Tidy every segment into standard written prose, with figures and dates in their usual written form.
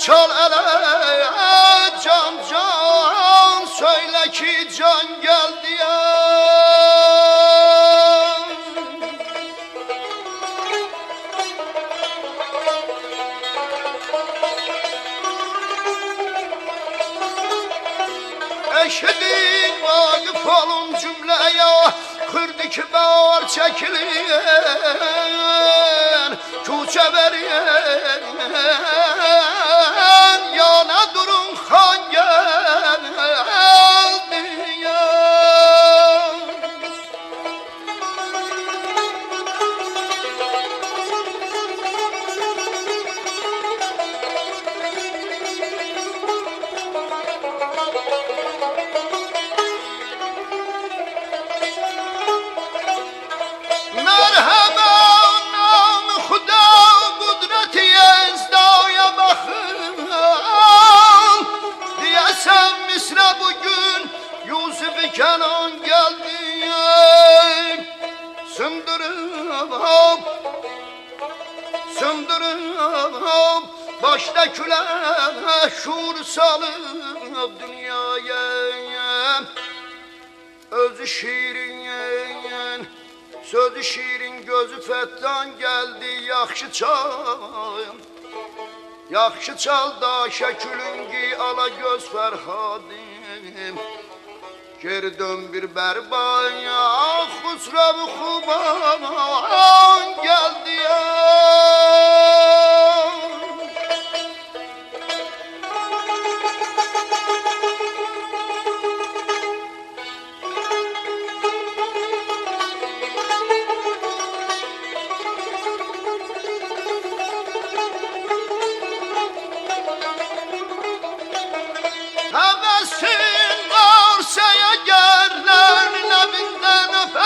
çal ele can can, söyle ki can geldi ya. Eşhedin vakıf olun cümleye, kırdı ki bağır çekilin, küçe verin, yana durun han geldi ya. Kenan geldi, sındırıp, sındırıp, başta küle şuur salıp dünyaya. Özü şirin, sözü şirin, gözü fettan geldi, yaxşı çal. Yaxşı çal da şekülüngi ala göz Ferhadim. Geri dön bir berbaya, Husrev Kuban geldi ya.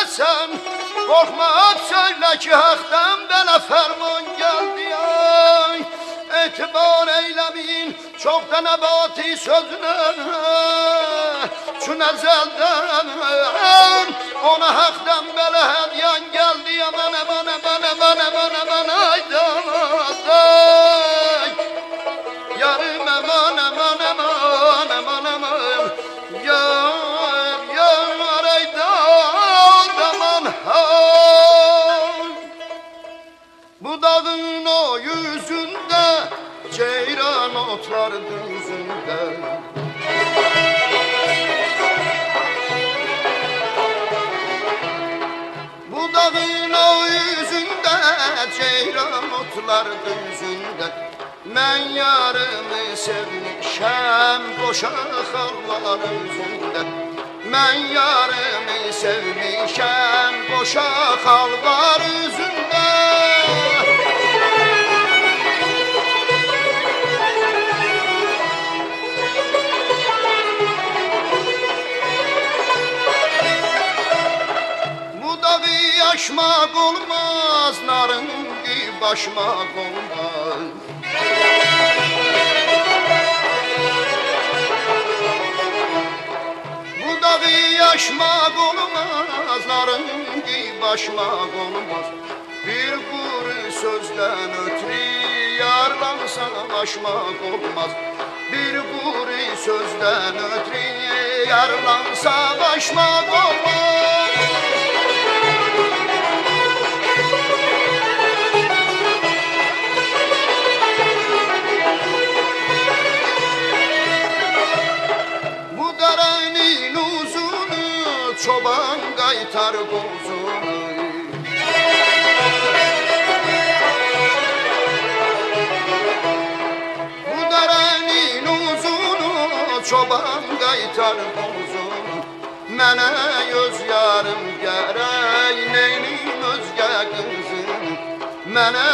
Sen korkma söyle ki haktan bana ferman geldi ya. İtibar eylemeyin çok da nebati sözüne, şu ezelden ona haktan bana hediyen geldi ya. Bana aydan yarım eman ya. Bu dağın o yüzünde ceyran otlar düzünde. Bu dağın o yüzünde ceyran otlar düzünde. Ben yarımı sevmişem boşa hallar yüzünde. Ben yarımı sevmişem boşa hallar yüzünde. Bu dağı aşmak olmaz, narıngi başmak olmaz. Bu dağı aşmak olmaz, narıngi başmak olmaz. Bir kuru sözden ötürü yarlansa aşmak olmaz. Bir kuru sözden ötürü yarlansa aşmak olmaz. Bu derenin uzunu çoban kaytar buzunu. Çoban qaytar buzunu, mənə öz yarım gərək, neynim özgə qızım. Mənə